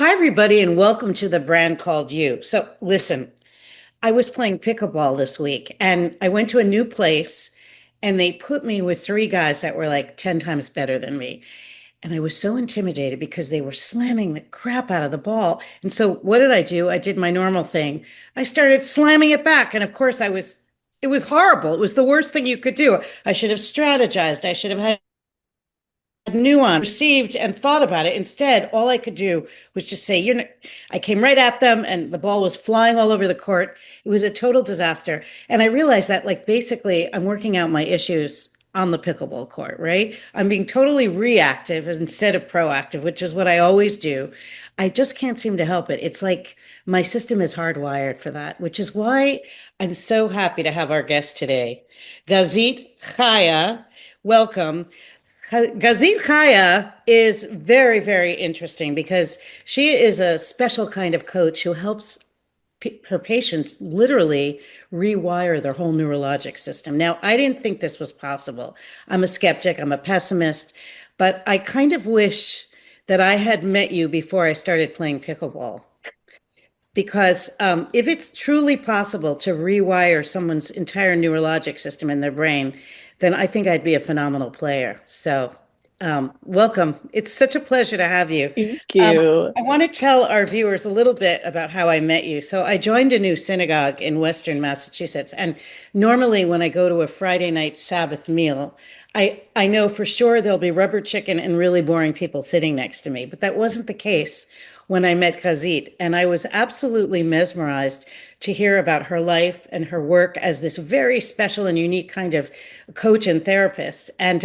Hi, everybody, and welcome to the brand called You. So, listen, I was playing pickleball this week and I went to a new place and they put me with three guys that were like 10 times better than me. And I was so intimidated because they were slamming the crap out of the ball. And so, what did I do? I did my normal thing. I started slamming it back. And of course, it was horrible. It was the worst thing you could do. I should have strategized. I should have had nuance received and thought about it. Instead, all I could do was just say, I came right at them and the ball was flying all over the court. It was a total disaster. And I realized that, like, basically, I'm working out my issues on the pickleball court, right? I'm being totally reactive instead of proactive, which is what I always do. I just can't seem to help it. It's like my system is hardwired for that, which is why I'm so happy to have our guest today, Gazit Chaya. Welcome. Gazit Chaya is very, very interesting because she is a special kind of coach who helps her patients literally rewire their whole neurologic system. Now, I didn't think this was possible. I'm a skeptic, I'm a pessimist, but I kind of wish that I had met you before I started playing pickleball. Because if it's truly possible to rewire someone's entire neurologic system in their brain, then I think I'd be a phenomenal player. So, welcome. It's such a pleasure to have you. Thank Um, you. I want to tell our viewers a little bit about how I met you. So, I joined a new synagogue in Western Massachusetts. And normally, when I go to a Friday night Sabbath meal, I know for sure there'll be rubber chicken and really boring people sitting next to me. But that wasn't the case when I met Gazit, and I was absolutely mesmerized to hear about her life and her work as this very special and unique kind of coach and therapist. And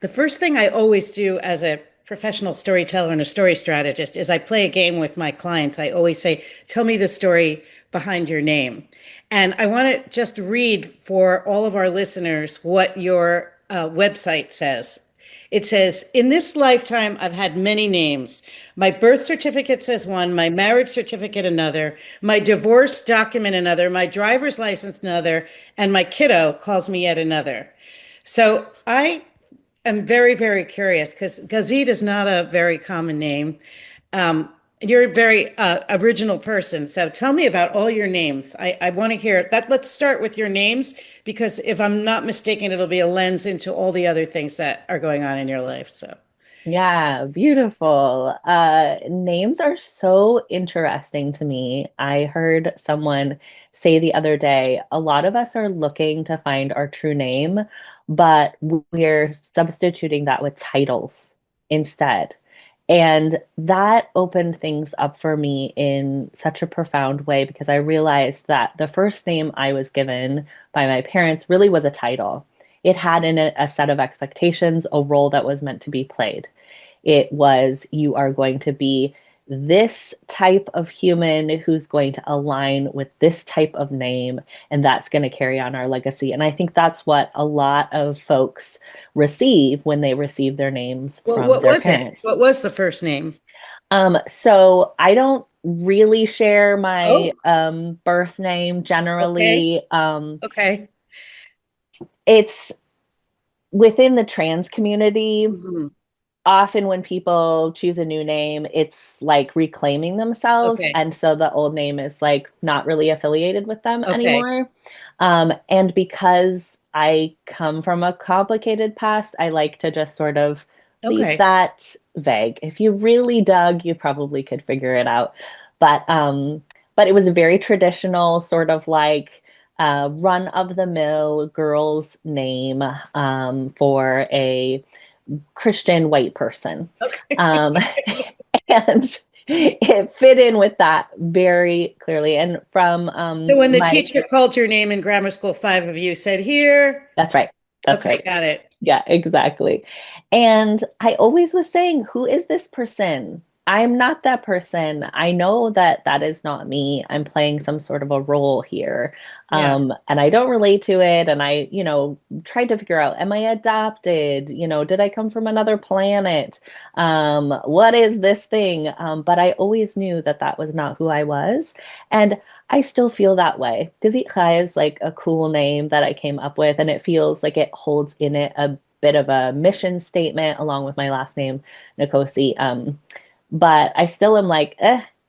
the first thing I always do as a professional storyteller and a story strategist is I play a game with my clients. I always say, tell me the story behind your name. And I want to just read for all of our listeners what your website says. It says, in this lifetime, I've had many names. My birth certificate says one, my marriage certificate another, my divorce document another, my driver's license another, and my kiddo calls me yet another. So I'm very, very curious because Gazit is not a very common name. Um, you're a very original person. So tell me about all your names. I want to hear that. Let's start with your names because if I'm not mistaken, it'll be a lens into all the other things that are going on in your life. So, Yeah, beautiful. Names are so interesting to me. I heard someone say the other day, a lot of us are looking to find our true name, but we're substituting that with titles instead. And that opened things up for me in such a profound way because I realized that the first name I was given by my parents really was a title. It had in it a set of expectations, a role that was meant to be played. It was, you are going to be this type of human who's going to align with this type of name, and that's going to carry on our legacy. And I think that's what a lot of folks receive when they receive their names well, from what their was it? parents. What was the first name? So I don't really share Oh, my birth name okay. generally. Okay. It's within the trans community. Mhm. Often when people choose a new name, it's like reclaiming themselves. Okay. And so the old name is like not really affiliated with them Okay. anymore. And because I come from a complicated past, I like to just sort of leave Okay. that vague. If you really dug, you probably could figure it out. But it was a very traditional sort of like run of the mill girl's name for a Christian white person. Okay. Um, and it fit in with that very clearly. And from So when the my, teacher called your name in grammar school, five of you said here. that's right. That's Okay, right. got it. Yeah, exactly. And I always was saying, who is this person? I'm not that person. I know that that is not me. I'm playing some sort of a role here. Yeah. And I don't relate to it. And I, tried to figure out, am I adopted? Did I come from another planet? What is this thing? But I always knew that that was not who I was. And I still feel that way. Gazit Chaya is like a cool name that I came up with, and it feels like it holds in it a bit of a mission statement along with my last name, Nkosi. but I still am like,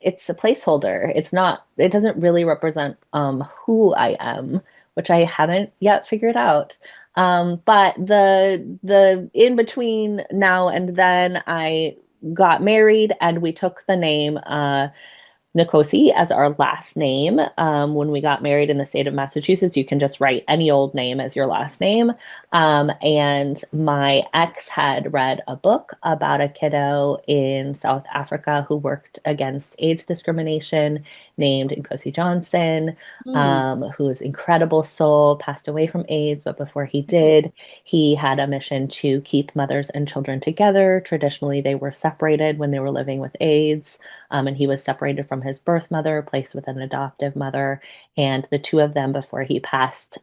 it's a placeholder. It's not, it doesn't really represent who I am, which I haven't yet figured out. But the in between now and then I got married and we took the name Nkosi as our last name. When we got married in the state of Massachusetts, you can just write any old name as your last name. And my ex had read a book about a kiddo in South Africa who worked against AIDS discrimination named Nkosi Johnson, Hmm. whose incredible soul passed away from AIDS. But before he did, he had a mission to keep mothers and children together. Traditionally, they were separated when they were living with AIDS. And he was separated from his birth mother, placed with an adoptive mother. And the two of them, before he passed,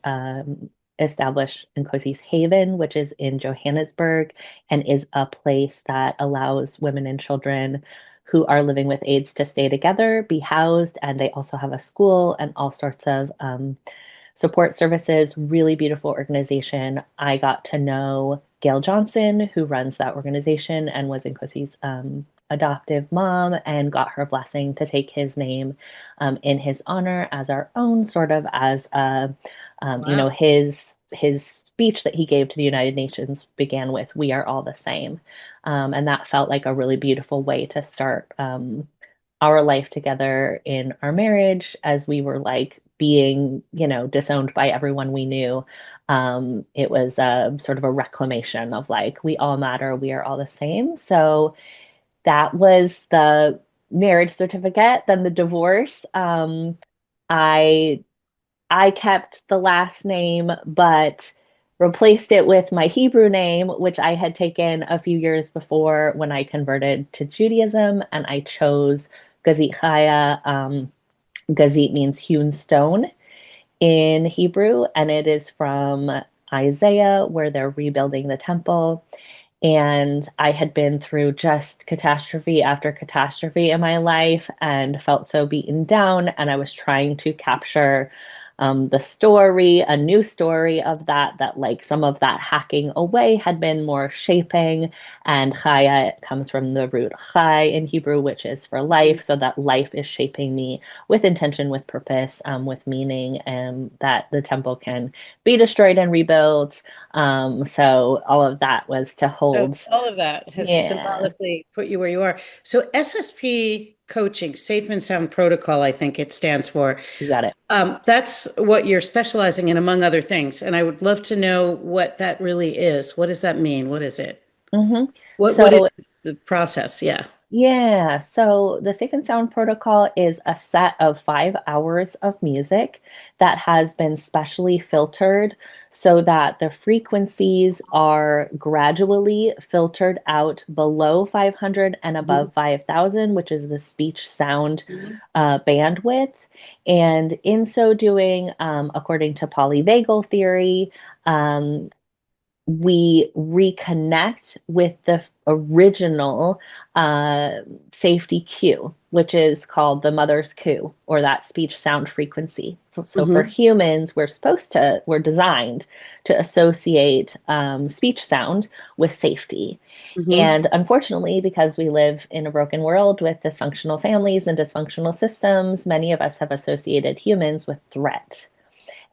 established Nkosi's Haven, which is in Johannesburg and is a place that allows women and children who are living with AIDS to stay together, be housed, and they also have a school and all sorts of support services. Really beautiful organization. I got to know Gail Johnson, who runs that organization and was Nkosi's adoptive mom, and got her blessing to take his name in his honor as our own, sort of as a, Wow. his speech that he gave to the United Nations began with "We are all the same," and that felt like a really beautiful way to start our life together in our marriage as we were like being, disowned by everyone we knew. It was sort of a reclamation of like, we all matter, we are all the same. So that was the marriage certificate. Then the divorce. I I kept the last name, but replaced it with my Hebrew name, which I had taken a few years before when I converted to Judaism, and I chose Gazit Chaya. Gazit means hewn stone in Hebrew, and it is from Isaiah, where they're rebuilding the temple. And I had been through just catastrophe after catastrophe in my life and felt so beaten down. And I was trying to capture the story, a new story of that like some of that hacking away had been more shaping. And chaya comes from the root chai in Hebrew, which is for life. So that life is shaping me with intention, with purpose, with meaning, and that the temple can be destroyed and rebuilt. So all of that was to So hold. all of that has Yeah, symbolically put you where you are. So SSP coaching, Safe and Sound Protocol, I think it stands for. you got it. That's what you're specializing in, among other things. And I would love to know what that really is. What does that mean? What is it? hmm What is So the process? Yeah. yeah, so the Safe and Sound Protocol is a set of 5 hours of music that has been specially filtered so that the frequencies are gradually filtered out below 500 and Mhm. above 5,000, which is the speech sound Mhm. bandwidth. And in so doing, according to polyvagal theory, um, we reconnect with the original uh, safety cue, which is called the mother's cue or that speech sound frequency. So for Mhm. humans, we're designed to associate speech sound with safety. Mhm. And unfortunately, because we live in a broken world with dysfunctional families and dysfunctional systems, many of us have associated humans with threat.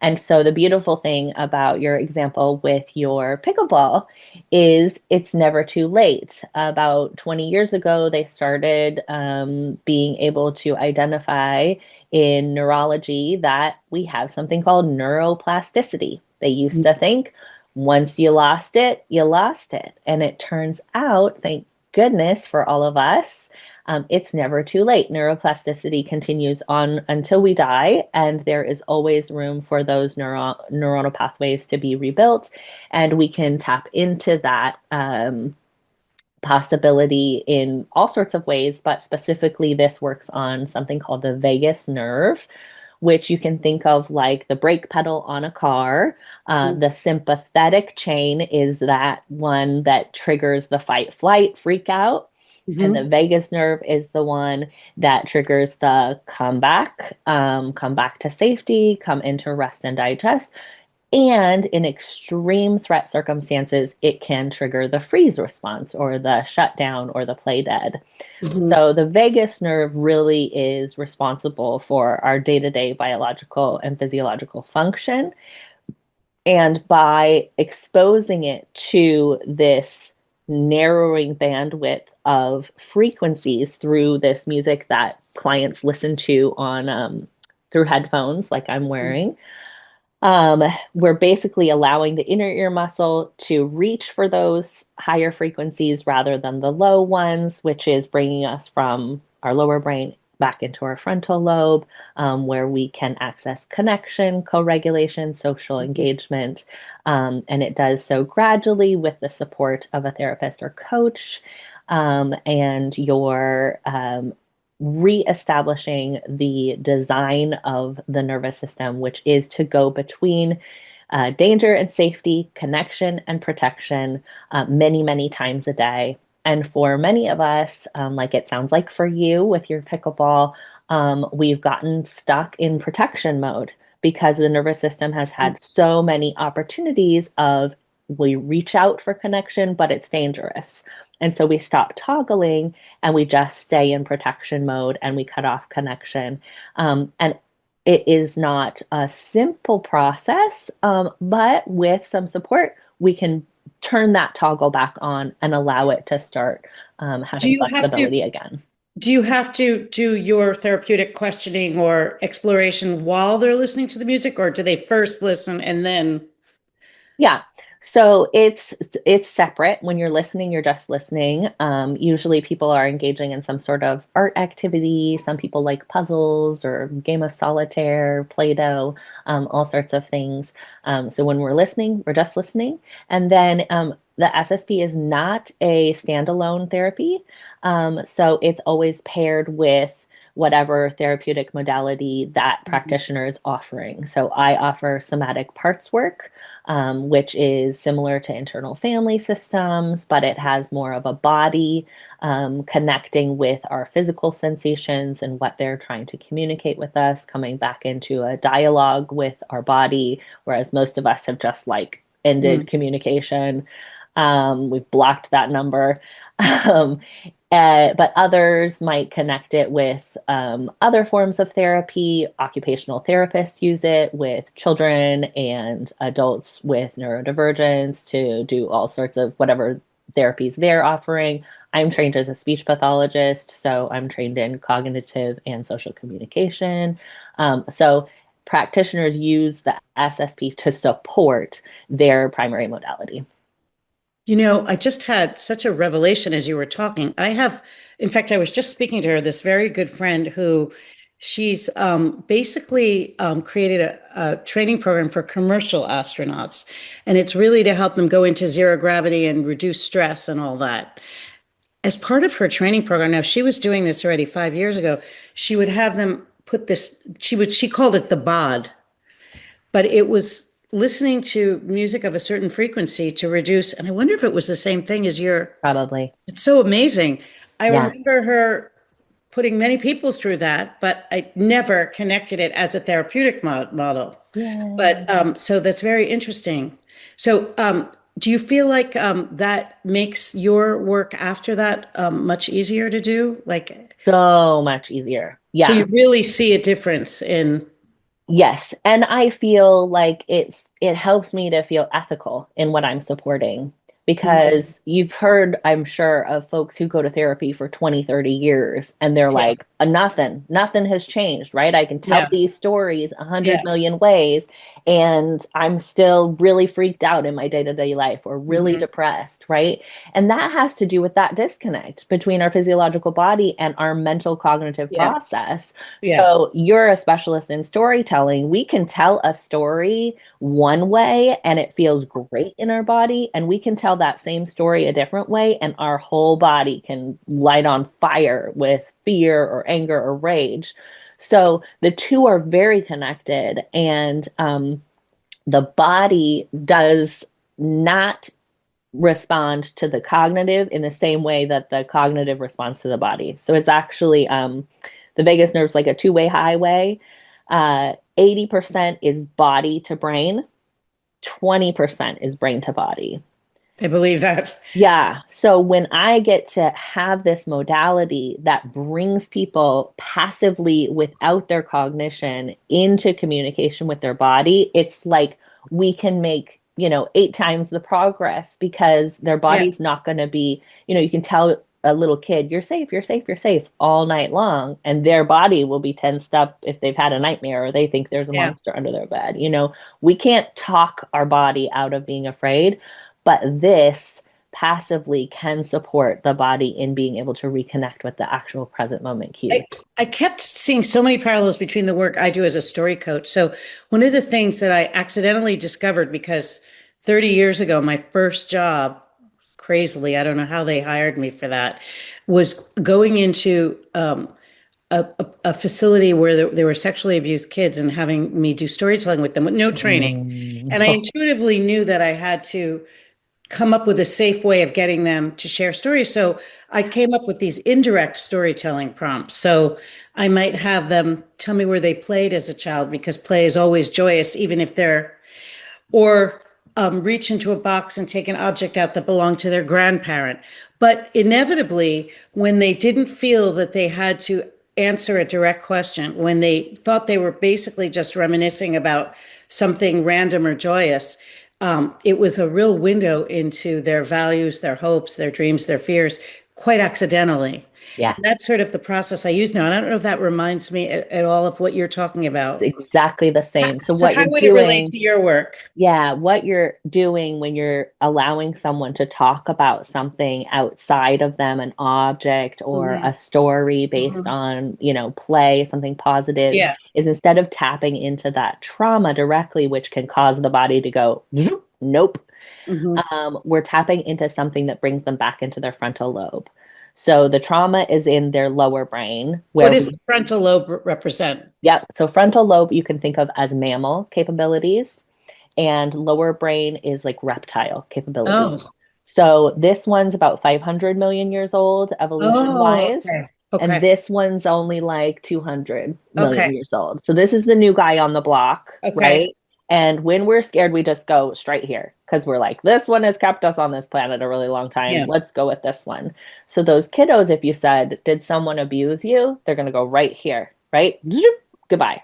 And so the beautiful thing about your example with your pickleball is it's never too late. About 20 years ago, they started being able to identify in neurology that we have something called neuroplasticity. They used to think once you lost it, you lost it. And it turns out, thank goodness for all of us, it's never too late. Neuroplasticity continues on until we die, and there is always room for those neuronal pathways to be rebuilt. And we can tap into that possibility in all sorts of ways, but specifically, this works on something called the vagus nerve, which you can think of like the brake pedal on a car. Mhm. The sympathetic chain is that one that triggers the fight, flight, freak out. And the Mhm. vagus nerve is the one that triggers the come back to safety, come into rest and digest. And in extreme threat circumstances, it can trigger the freeze response or the shutdown or the play dead. Mhm. So the vagus nerve really is responsible for our day-to-day biological and physiological function. And by exposing it to this narrowing bandwidth of frequencies through this music that clients listen to on through headphones, like I'm wearing, we're basically allowing the inner ear muscle to reach for those higher frequencies rather than the low ones, which is bringing us from our lower brain back into our frontal lobe, where we can access connection, co regulation, social engagement. And it does so gradually with the support of a therapist or coach. And your reestablishing the design of the nervous system, which is to go between danger and safety, connection and protection, many, many times a day. And for many of us, like it sounds like for you with your pickleball, we've gotten stuck in protection mode because the nervous system has had so many opportunities of we reach out for connection, but it's dangerous. And so we stop toggling and we just stay in protection mode and we cut off connection. And it is not a simple process, but with some support, we can turn that toggle back on and allow it to start Do having you have to flexibility again. do you have to do your therapeutic questioning or exploration while they're listening to the music, or do they first listen and then? Yeah. So it's separate. When you're listening, you're just listening. Usually people are engaging in some sort of art activity. Some people like puzzles or game of solitaire, Play-Doh, all sorts of things. So when we're listening, we're just listening. And then the SSP is not a standalone therapy. So it's always paired with whatever therapeutic modality that practitioner is offering. So I offer somatic parts work, which is similar to internal family systems, but it has more of a body connecting with our physical sensations and what they're trying to communicate with us, coming back into a dialogue with our body, whereas most of us have just like ended Mm. communication. We've blocked that number. Um, but others might connect it with other forms of therapy. Occupational therapists use it with children and adults with neurodivergence to do all sorts of whatever therapies they're offering. I'm trained as a speech pathologist, so I'm trained in cognitive and social communication. So practitioners use the SSP to support their primary modality. I just had such a revelation as you were talking. In fact, I was just speaking to her, this very good friend who she's basically created a training program for commercial astronauts. And it's really to help them go into zero gravity and reduce stress and all that. As part of her training program, now she was doing this already 5 years ago, she would have them put this, she called it the bod, but it was listening to music of a certain frequency to reduce. And I wonder if it was the same thing as your. Probably. It's so amazing. I Yeah. remember her putting many people through that, but I never connected it as a therapeutic model. But Yeah. so that's very interesting. So, do you feel like that makes your work after that much easier to do? Like, So much easier. so Yeah. you really see a difference in. Yes. And I feel like it helps me to feel ethical in what I'm supporting because you've heard, I'm sure, of folks who go to therapy for 20, 30 years and they're Yeah, like, nothing has changed, right? I can tell yeah, these stories a yeah. hundred million ways and I'm still really freaked out in my day-to-day life or really Hmm. depressed, right? And that has to do with that disconnect between our physiological body and our mental cognitive Yeah, process. yeah. So you're a specialist in storytelling. We can tell a story one way and it feels great in our body, and we can tell that same story a different way, and our whole body can light on fire with fear or anger or rage. So the two are very connected, and the body does not respond to the cognitive in the same way that the cognitive responds to the body. So it's actually the vagus nerve's like a two-way highway. 80% is body to brain, 20% is brain to body. I believe that. Yeah. So when I get to have this modality that brings people passively without their cognition into communication with their body, it's like we can make, 8 times the progress because their Yeah, body's not going to be, you can tell a little kid, you're safe, you're safe, you're safe all night long. And their body will be tensed up if they've had a nightmare or they think there's a yeah. monster under their bed. We can't talk our body out of being afraid, but this passively can support the body in being able to reconnect with the actual present moment I, cues. I kept seeing so many parallels between the work I do as a story coach. So, one of the things that I accidentally discovered because 30 years ago, my first job, crazily, I don't know how they hired me for that, was going into a facility where there were sexually abused kids and having me do storytelling with them with no training. Mm. And I intuitively knew that I had to come up with a safe way of getting them to share stories. So I came up with these indirect storytelling prompts. So I might have them tell me where they played as a child because play is always joyous, even if they're, or reach into a box and take an object out that belonged to their grandparent. But inevitably, when they didn't feel that they had to answer a direct question, when they thought they were basically just reminiscing about something random or joyous, it was a real window into their values, their hopes, their dreams, their fears, quite accidentally. Yeah. And that's sort of the process I use now. And I don't know if that reminds me at all of what you're talking about. Exactly the same. So So, what how you're would it relate doing, to your work? yeah, what you're doing when you're allowing someone to talk about something outside of them, an object or Mhm, a story based mhm. on, play, something positive, Yeah. is instead of tapping into that trauma directly, which can cause the body to go, nope, Hmm. we're tapping into something that brings them back into their frontal lobe. So the trauma is in their lower brain What where does we, the frontal lobe represent? yep. So frontal lobe you can think of as mammal capabilities, and lower brain is like reptile capabilities. Oh, So this one's about 500 million years old, evolution oh, wise. okay. And Okay. this one's only like 200 Okay. million years old. So this is the new guy on the block, Okay. right? And when we're scared, we just go straight here because we're like, this one has kept us on this planet a really long time. Yeah. Let's go with this one. So those kiddos, if you said, did someone abuse you? They're going to go right here, right? Goodbye.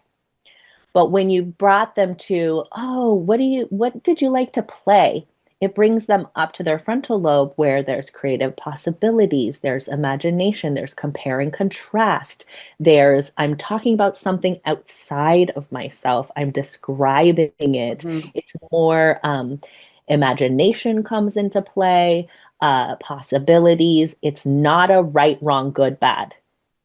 But when you brought them to, oh, what did you like to play? It brings them up to their frontal lobe where there's creative possibilities, there's imagination, there's compare and contrast. I'm talking about something outside of myself. I'm describing it. Hmm. It's more imagination comes into play, possibilities. It's not a right, wrong, good, bad.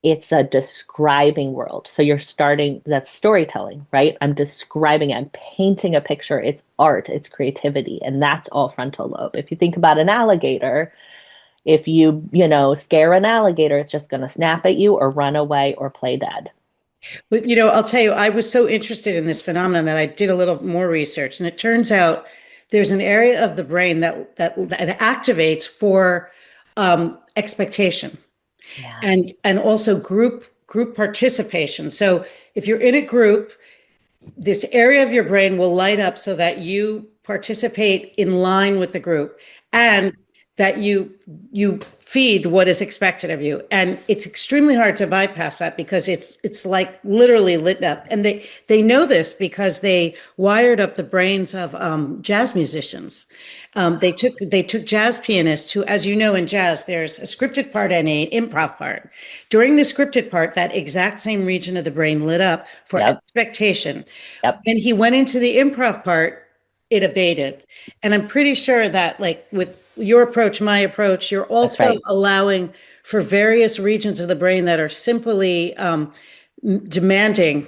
It's a describing world. So you're starting, that's storytelling, right? I'm describing, I'm painting a picture. It's art, it's creativity, and that's all frontal lobe. If you think about an alligator, if scare an alligator, it's just going to snap at you or run away or play dead. But I'll tell you, I was so interested in this phenomenon that I did a little more research, and it turns out there's an area of the brain that activates for expectation Yeah. and also group participation. So if you're in a group, this area of your brain will light up so that you participate in line with the group and that you feed what is expected of you, and it's extremely hard to bypass that because it's like literally lit up, and they know this because they wired up the brains of jazz musicians. They took jazz pianists who, as you know, in jazz there's a scripted part and a improv part. During the scripted part, that exact same region of the brain lit up for Yep. expectation. Yep. When he went into the improv part, it abated. And I'm pretty sure that, like with your approach, my approach, you're That's also right. allowing for various regions of the brain that are simply demanding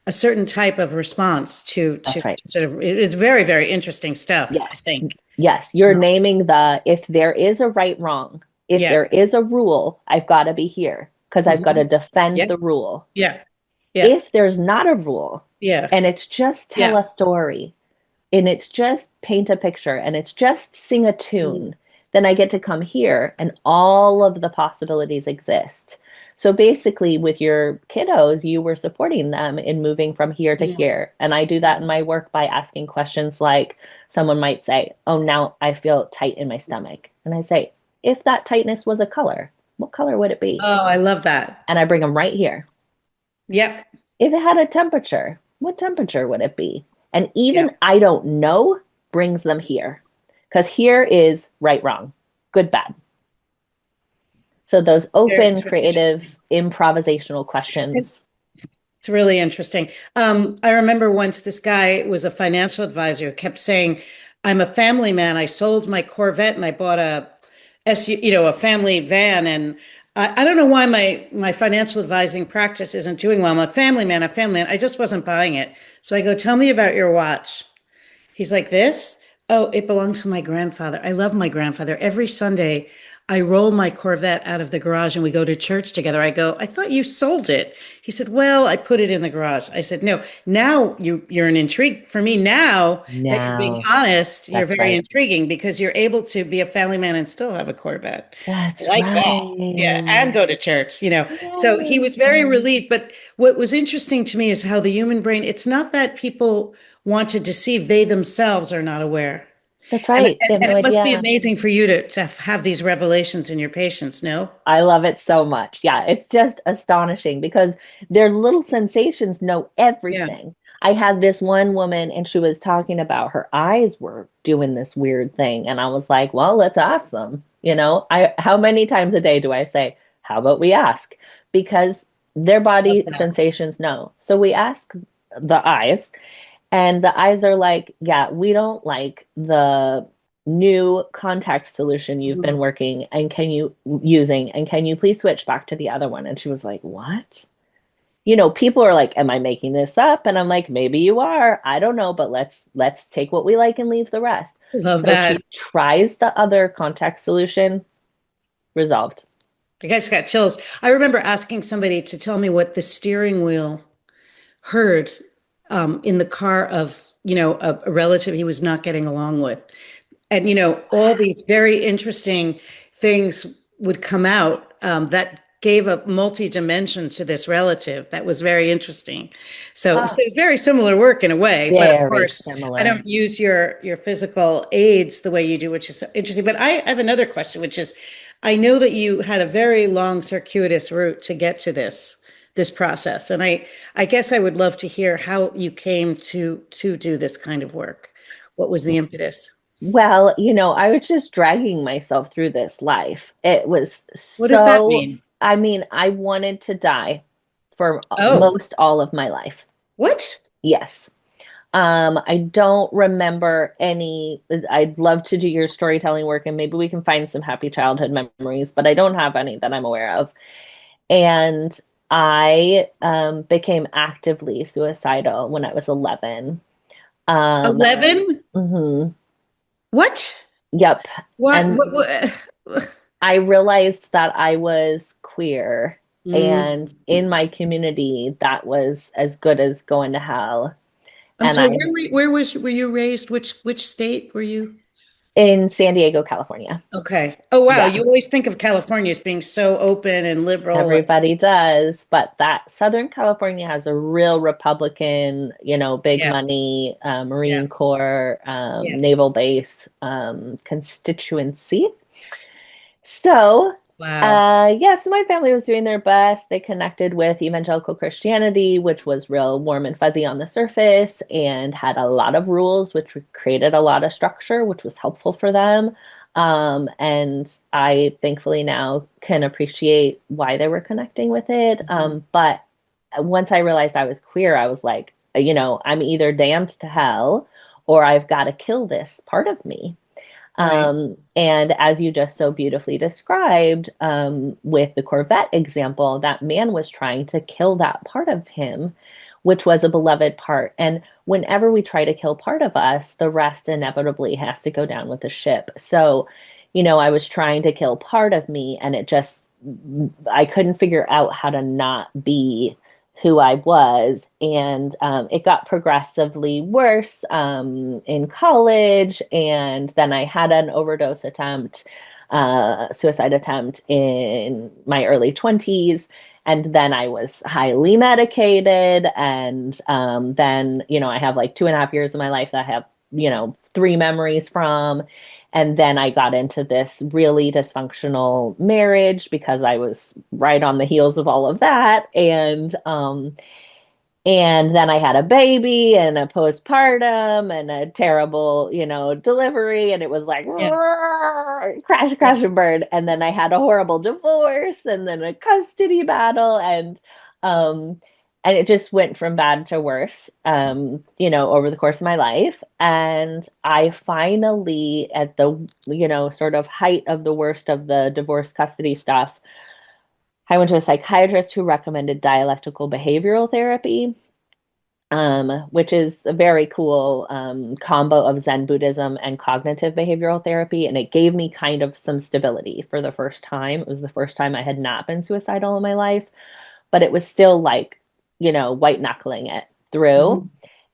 a certain type of response to That's right. sort of, it is very, very interesting stuff, I Yes. think. Yes. You're naming if there is a right, wrong, if Yeah. there is a rule, I've got to be here because I've got to Mhm. defend Yeah. the rule. Yeah. Yeah. If there's not a rule Yeah. and it's just tell Yeah. a story and it's just paint a picture and it's just sing a Mhm. tune, then I get to come here and all of the possibilities exist. So basically, with your kiddos, you were supporting them in moving from here to Mm. here. And I do that in my work by asking questions like someone might say, "Oh, now I feel tight in my stomach." And I say, "If that tightness was a color, what color would it be?" Oh, I love that. And I bring them right here. Yep. If it had a temperature, what temperature would it be? And Yep. even I don't know brings them here. Because here is right, wrong, good, bad. So those open, It's really creative, interesting. improvisational questions. It's really interesting. I remember once this guy was a financial advisor who kept saying, "I'm a family man. I sold my Corvette and I bought a family van." And I don't know why my financial advising practice isn't doing well. I'm a family man, a family man. I just wasn't buying it. So I go, "Tell me about your watch." He's like, "This? Oh, it belongs to my grandfather. I love my grandfather. Every Sunday, I roll my Corvette out of the garage and we go to church together." I go, "I thought you sold it." He said, "Well, I put it in the garage." I said, "No, now you're an intrigue for me. Now that you're being Now, honest, you're that's very right. intriguing because you're able to be a family man and still have a Corvette." I That's like that. Yeah, and right. go to church. So he Yes. was very relieved. But what was interesting to me is how the human brain, it's not that people want to deceive, they themselves are not aware. That's And, right. They and, have and no it must be idea. amazing for you to have these revelations in your patients, no? I love it so much. Yeah, it's just astonishing because their little sensations know Yeah. everything. I had this one woman and she was talking about her eyes were doing this weird thing. And I was like, well, let's ask them. How many times a day do I say, how about we ask? Because their Love body that. sensations know. So we ask the eyes, and the eyes are like, yeah, we don't like the new contact solution you've been Mhm. working and can you using and can you please switch back to the other one? And she was like, what? People are like, am I making this up? And I'm like, maybe you are. I don't know, but let's take what we like and leave the rest. Love So that. she tries the other contact solution, resolved. I just got chills. I remember asking somebody to tell me what the steering wheel heard in the car of, a relative he was not getting along with. And, all these very interesting things would come out that gave a multi-dimension to this relative. That was very interesting. So Oh, very similar work in a way, but of very course, I similar. don't use your physical aids the way you do, which is interesting. But I have another question, which is, I know that you had a very long circuitous route to get to this process, and I guess I would love to hear how you came to do this kind of work. What was the impetus? Well, I was just dragging myself through this life. It was What does that so, mean? I mean, I wanted to die for Oh, most all of my life. what? Yes. I don't remember any. I'd love to do your storytelling work and maybe we can find some happy childhood memories, but I don't have any that I'm aware of. And I became actively suicidal when I was 11. Um, 11? mhm, What? yep. What? And What? I realized that I was queer, and Mm. in my community, that was as good as going to hell. I'm And sorry, I, were you raised? Which state were you? in San Diego, California. Okay. Oh wow, Yeah, you always think of California as being so open and liberal. everybody does. But that Southern California has a real Republican, big Yeah, money, yeah, Marine Corps, yeah. naval base, constituency. So, Wow. yeah, so my family was doing their best. They connected with evangelical Christianity, which was real warm and fuzzy on the surface and had a lot of rules, which created a lot of structure, which was helpful for them. And I thankfully now can appreciate why they were connecting with it. Mhm. But once I realized I was queer, I was like, I'm either damned to hell or I've got to kill this part of me. Right. And as you just so beautifully described, with the Corvette example, that man was trying to kill that part of him, which was a beloved part. And whenever we try to kill part of us, the rest inevitably has to go down with the ship. So, I was trying to kill part of me, and I couldn't figure out how to not be who I was. And it got progressively worse in college. And then I had an suicide attempt in my early 20s. And then I was highly medicated. And then, I have like 2.5 years of my life that I have, three memories from. And then I got into this really dysfunctional marriage because I was right on the heels of all of that. And then I had a baby and a postpartum and a terrible, delivery. And it was like Yeah. crash, Yeah. crash, and burn. And then I had a horrible divorce and then a custody battle. And it just went from bad to worse, over the course of my life. And I finally, at the, sort of height of the worst of the divorce custody stuff, I went to a psychiatrist who recommended dialectical behavioral therapy, which is a very cool combo of Zen Buddhism and cognitive behavioral therapy. And it gave me kind of some stability for the first time. It was the first time I had not been suicidal in my life, but it was still like, white knuckling it through. Mhm.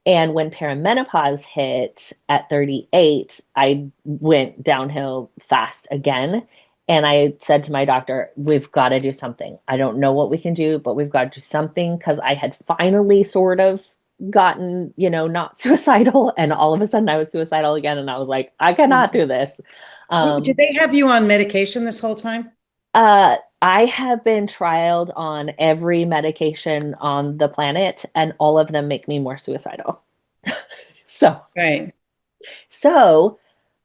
And when perimenopause hit at 38, I went downhill fast again. And I said to my doctor, we've got to do something. I don't know what we can do, but we've got to do something because I had finally sort of gotten, not suicidal. And all of a sudden I was suicidal again. And I was like, I cannot do this. Did Um, they have you on medication this whole time? I have been trialed on every medication on the planet, and all of them make me more suicidal. So, Right. so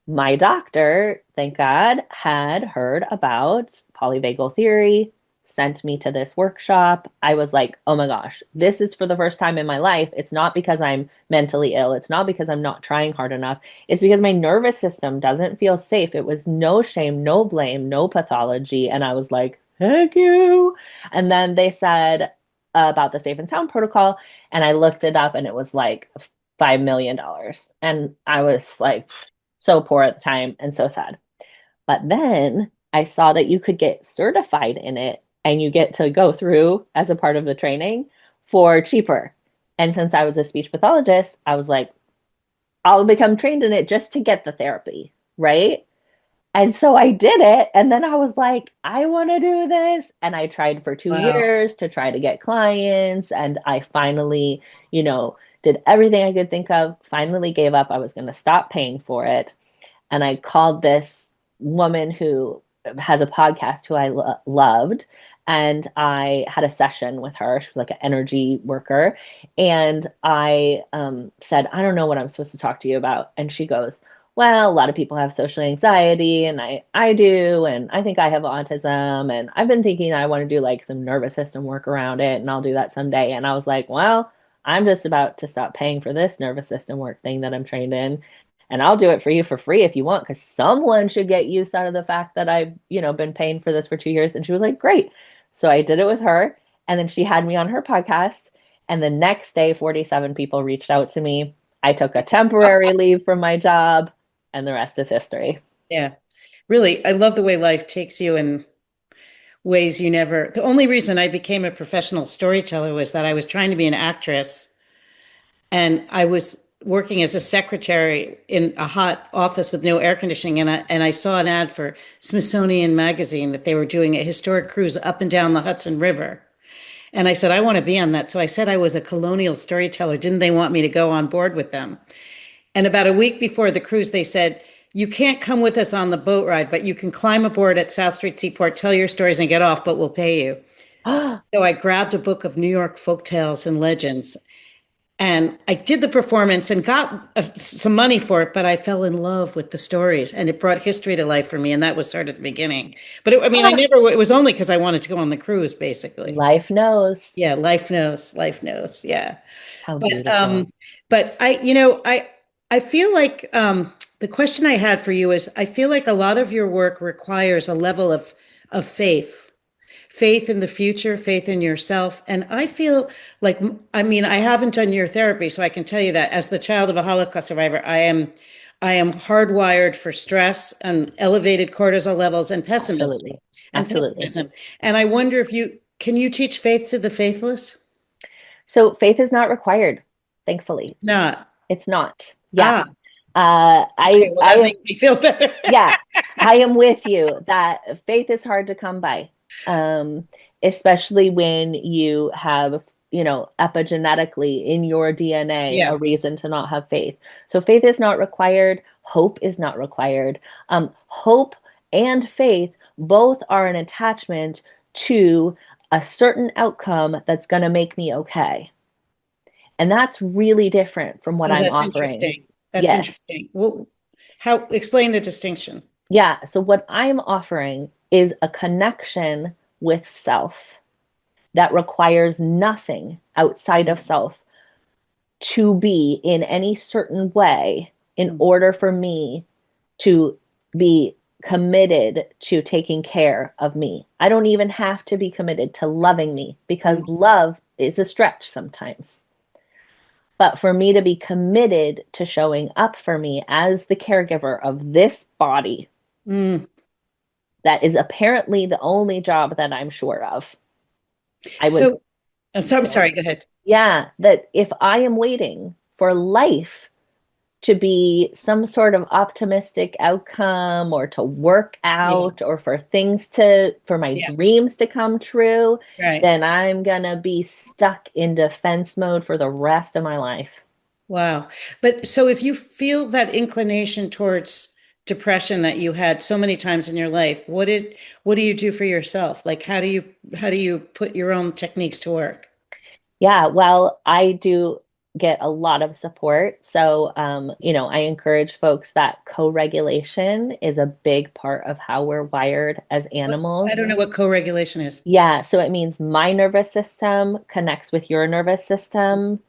my doctor, thank God, had heard about polyvagal theory, sent me to this workshop. I was like, oh my gosh, this is for the first time in my life. It's not because I'm mentally ill. It's not because I'm not trying hard enough. It's because my nervous system doesn't feel safe. It was no shame, no blame, no pathology. And I was like, thank you. And then they said about the safe and sound protocol. And I looked it up and it was like $5 million. And I was like, so poor at the time and so sad. But then I saw that you could get certified in it and you get to go through as a part of the training for cheaper. And since I was a speech pathologist, I was like, I'll become trained in it just to get the therapy, right? And so I did it. And then I was like, I want to do this. And I tried for two Wow. years to try to get clients. And I finally, did everything I could think of, finally gave up. I was going to stop paying for it. And I called this woman who has a podcast who I loved. And I had a session with her. She was like an energy worker. And I said, I don't know what I'm supposed to talk to you about. And she goes, well, a lot of people have social anxiety, and I do. And I think I have autism. And I've been thinking I want to do like some nervous system work around it. And I'll do that someday. And I was like, well, I'm just about to stop paying for this nervous system work thing that I'm trained in, and I'll do it for you for free if you want, because someone should get use out of the fact that I've, been paying for this for 2 years. And she was like, great. So I did it with her. And then she had me on her podcast. And the next day, 47 people reached out to me. I took a temporary leave from my job, and the rest is history. Yeah. Really, I love the way life takes you in ways you never. The only reason I became a professional storyteller was that I was trying to be an actress and I was working as a secretary in a hot office with no air conditioning. And I saw an ad for Smithsonian Magazine that they were doing a historic cruise up and down the Hudson River. And I said, I want to be on that. So I said I was a colonial storyteller. Didn't they want me to go on board with them? And about a week before the cruise, they said, you can't come with us on the boat ride, but you can climb aboard at South Street Seaport, tell your stories, and get off, but we'll pay you. So I grabbed a book of New York folk tales and legends, and I did the performance and got some money for it, but I fell in love with the stories, and it brought history to life for me. And that was sort of the beginning. But I mean, it was only because I wanted to go on the cruise, basically. Life knows. Yeah, life knows, life knows. Yeah. How But beautiful. I feel like the question I had for you is I feel like a lot of your work requires a level of faith in the future, faith in yourself. And I feel like, I mean, I haven't done your therapy, so I can tell you that as the child of a Holocaust survivor, I am hardwired for stress and elevated cortisol levels and pessimism Absolutely. and Absolutely. pessimism. And I wonder if can you teach faith to the faithless? So faith is not required, thankfully. Not. It's not. Yeah. Ah, okay. Well, I that am, makes me feel better. yeah, I am with you that faith is hard to come by. Um, especially when you have, epigenetically in your DNA Yeah. a reason to not have faith. So faith is not required, hope is not required. Hope and faith both are an attachment to a certain outcome that's going to make me okay. And that's really different from what Oh, I'm that's offering. interesting. That's Yes. interesting. Well, how explain the distinction? Yeah. So what I'm offering is a connection with self that requires nothing outside of self to be in any certain way in Mm, order for me to be committed to taking care of me. I don't even have to be committed to loving me because mm, love is a stretch sometimes. But for me to be committed to showing up for me as the caregiver of this body, mm. that is apparently the only job that I'm sure of. I would, So, I'm sorry, go ahead. yeah, that if I am waiting for life to be some sort of optimistic outcome or to work Yeah, out or for my yeah, dreams to come true, right. then I'm gonna be stuck in defense mode for the rest of my life. Wow. But so if you feel that inclination towards depression that you had so many times in your life, what do you do for yourself? Like how do you put your own techniques to work? Yeah, well, I do get a lot of support. So, I encourage folks that co-regulation is a big part of how we're wired as I animals. don't know what co-regulation is. Yeah, so it means my nervous system connects with your nervous system,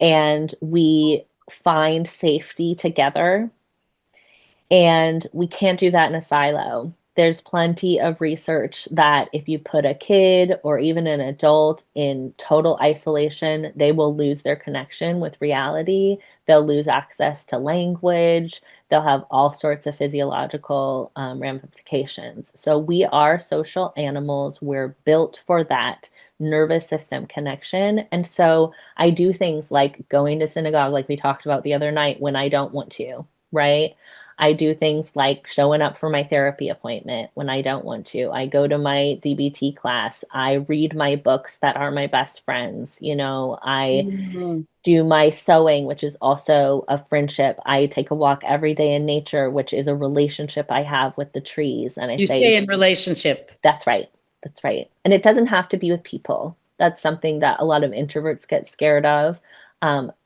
and we find safety together. And we can't do that in a silo. There's plenty of research that if you put a kid or even an adult in total isolation, they will lose their connection with reality. They'll lose access to language. They'll have all sorts of physiological ramifications. So we are social animals. We're built for that nervous system connection. And so I do things like going to synagogue, like we talked about the other night, when I don't want to, right? I do things like showing up for my therapy appointment when I don't want to. I go to my DBT class. I read my books that are my best friends. I Mhm. do my sewing, which is also a friendship. I take a walk every day in nature, which is a relationship I have with the trees. And I You say, stay in relationship. that's right. That's right. And it doesn't have to be with people. That's something that a lot of introverts get scared of.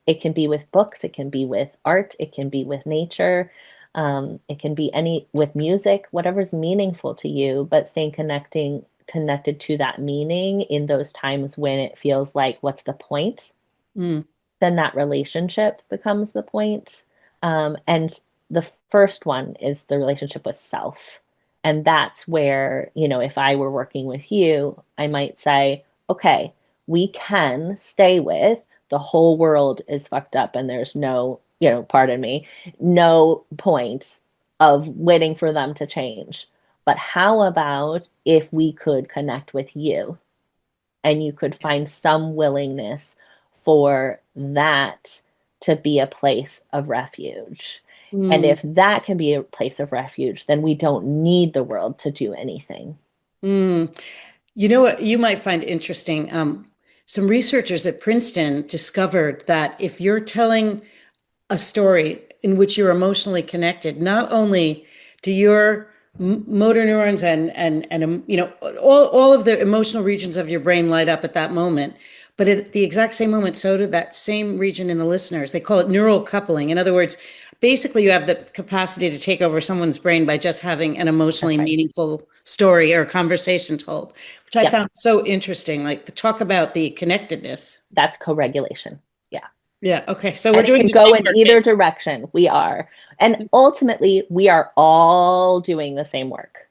It can be with books, it can be with art, it can be with nature, it can be any with music, whatever's meaningful to you, but staying connected to that meaning in those times when it feels like, what's the point? Mm, Then that relationship becomes the point. And the first one is the relationship with self. And that's where, if I were working with you, I might say, okay, we can stay with the whole world is fucked up and there's no, pardon me, no point of waiting for them to change. But how about if we could connect with you and you could find some willingness for that to be a place of refuge. And mm, if that can be a place of refuge, then we don't need the world to do anything. mm. You know what you might find interesting? Some researchers at Princeton discovered that if you're telling a story in which you're emotionally connected, not only do your motor neurons and all of the emotional regions of your brain light up at that moment, but at the exact same moment, so did that same region in the listeners. They call it neural coupling. In other words, basically you have the capacity to take over someone's brain by just having an That's emotionally right. meaningful story or conversation told, which I Yep. found so interesting. Like the talk about the connectedness. That's co-regulation. Yeah. Yeah. Okay. So we're And it doing can the go same in work, either basically. direction. We are. And ultimately, we are all doing the same work.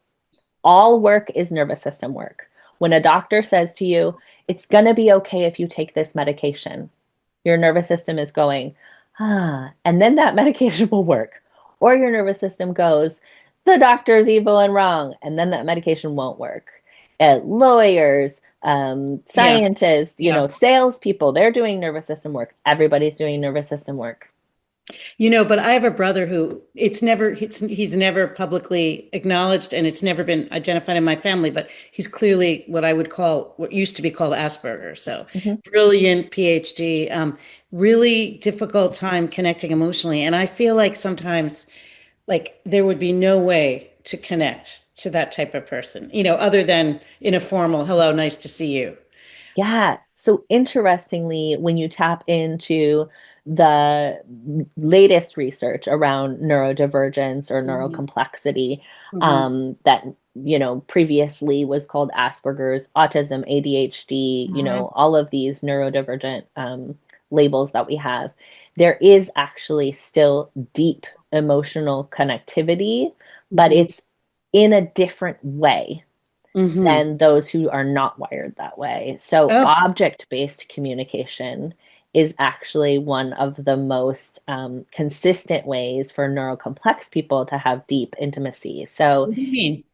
All work is nervous system work. When a doctor says to you, it's going to be okay if you take this medication, your nervous system is going, and then that medication will work. Or your nervous system goes, the doctor's evil and wrong, and then that medication won't work. Lawyers, Yeah. scientists, Yeah. salespeople, they're doing nervous system work. Everybody's doing nervous system work. But I have a brother who he's never publicly acknowledged and it's never been identified in my family, but he's clearly what used to be called Asperger. So Mhm. brilliant PhD, really difficult time connecting emotionally. And I feel like sometimes like there would be no way to connect to that type of person, other than in a formal, hello, nice to see you. Yeah. So interestingly, when you tap into the latest research around neurodivergence or Mhm. neurocomplexity, Mhm. that previously was called Asperger's, autism, ADHD, Mhm. all of these neurodivergent labels that we have, there is actually still deep emotional connectivity, but Mhm. it's in a different way Mhm. than those who are not wired that way. So, Oh, object-based communication is actually one of the most consistent ways for neurocomplex people to have deep intimacy. So, what do you mean?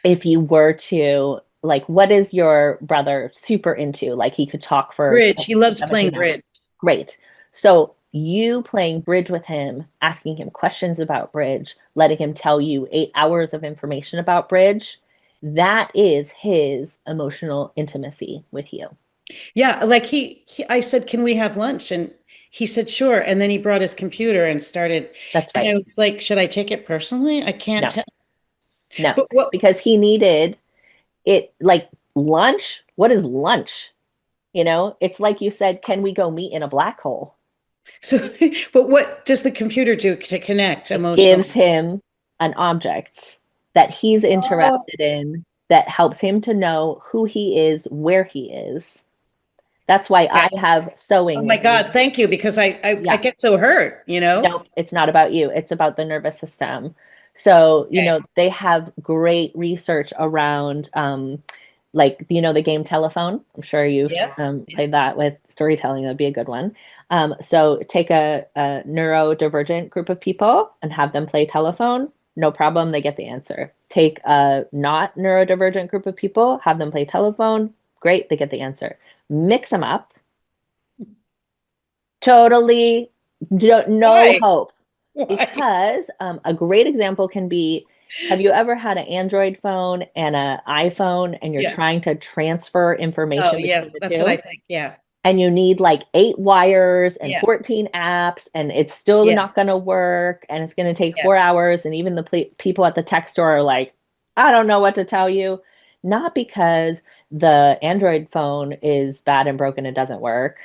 if you were to, like, what is your brother super into? Like, he could talk for Bridge. He loves playing 17 hours. bridge. Great. So, you playing bridge with him, asking him questions about bridge, letting him tell you 8 hours of information about bridge, that is his emotional intimacy with you. Yeah, like I said, can we have lunch? And he said, sure. And then he brought his computer and started, That's and right. I was like, should I take it personally? I can't No, tell. no, But what, because he needed it like lunch. What is lunch? It's like you said, can we go meet in a black hole? so, but what does the computer do to connect It gives emotionally? him an object that he's Oh, interested in that helps him to know who he is, where he is. That's why yeah. I have Oh sewing my with me. God, thank you, because I Yeah. get so hurt? Nope, it's not about you. It's about the nervous system. So, Okay. they have great research around, like, the game telephone. I'm sure you've Yeah. Yeah. played that with storytelling. That'd be a good one. So take a neurodivergent group of people and have them play telephone. No problem, they get the answer. Take a not neurodivergent group of people, have them play telephone. Great, they get the answer. Mix them up. Totally no Why? hope. Why? Because a great example can be, have you ever had an Android phone and an iPhone and you're Yeah. trying to transfer Oh, information yeah. between the That's what I two? think. Yeah. And you need like 8 wires and Yeah. 14 apps, and it's still Yeah. not going to work, and it's going to take Yeah. 4 hours. And even the people at the tech store are like, I don't know what to tell you. Not because the Android phone is bad and broken, it doesn't work.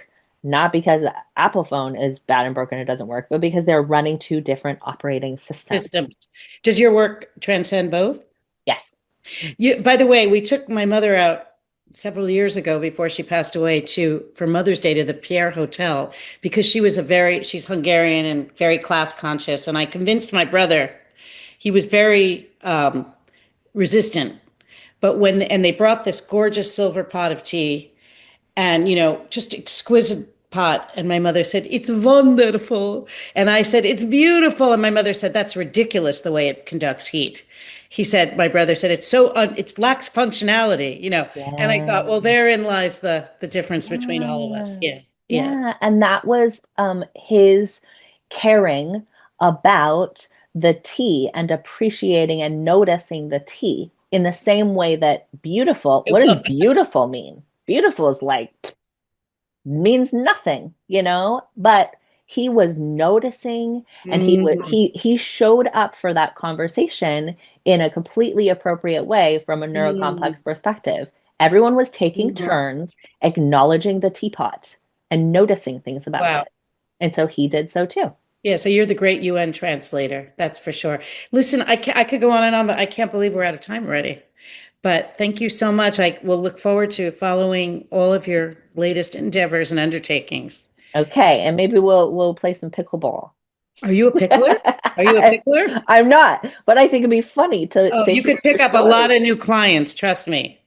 Not because the Apple phone is bad and broken, it doesn't work, but because they're running two different operating systems. Systems. Does your work transcend both? Yes. By the way, we took my mother out several years ago before she passed away to for Mother's Day to the Pierre Hotel because she's Hungarian and very class conscious. And I convinced my brother, he was very resistant. But and they brought this gorgeous silver pot of tea and just exquisite pot, and my mother said it's wonderful, and I said it's beautiful, and my mother said that's ridiculous the way it conducts heat. My brother said it's it lacks functionality. And I thought, well, Yeah. therein lies the difference between all of us. Yeah. Yeah. Yeah. Yeah. And that was his caring about the tea and appreciating and noticing the tea in the same way that beautiful, I what does love that. beautiful mean? Beautiful is like means nothing. But he was noticing, and Mhm. he showed up for that conversation in a completely appropriate way from a Mhm. neurocomplex perspective. Everyone was taking Mhm. turns acknowledging the teapot and noticing things about Wow. it. And so he did so too. Yeah, so you're the great UN translator, that's for sure. Listen, I could go on and on, but I can't believe we're out of time already. But thank you so much. I will look forward to following all of your latest endeavors and undertakings. Okay, and maybe we'll play some pickleball. Are you a pickler? Are you a pickler? I'm not, but I think it'd be funny to Oh, you hear could your pick up a lot story. of new clients, trust me.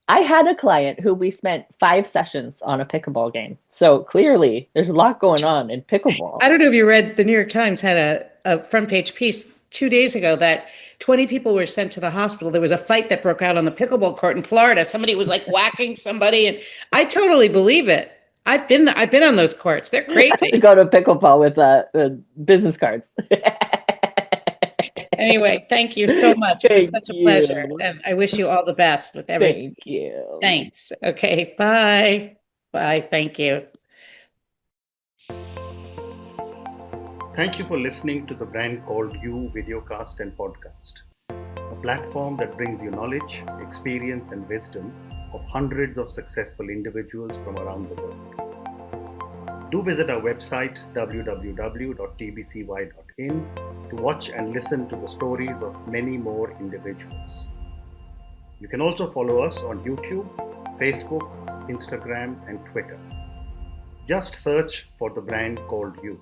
I had a client who we spent 5 sessions on a pickleball game. So clearly there's a lot going on in pickleball. I don't know if you read the New York Times had a front page piece 2 days ago that 20 people were sent to the hospital. There was a fight that broke out on the pickleball court in Florida. Somebody was like whacking somebody, and I totally believe it. I've been on those courts. They're I have to crazy. go to pickleball with business cards. Anyway, thank you so much. It was Thank such a pleasure, you. and I wish you all the best with everything. Thank you. Thanks. Okay, bye. Bye. Thank you. Thank you for listening to the Brand Called You videocast and podcast, a platform that brings you knowledge, experience, and wisdom of hundreds of successful individuals from around the world. Do visit our website www.tbcy.in to watch and listen to the stories of many more individuals. You can also follow us on YouTube, Facebook, Instagram, and Twitter. Just search for the Brand Called You.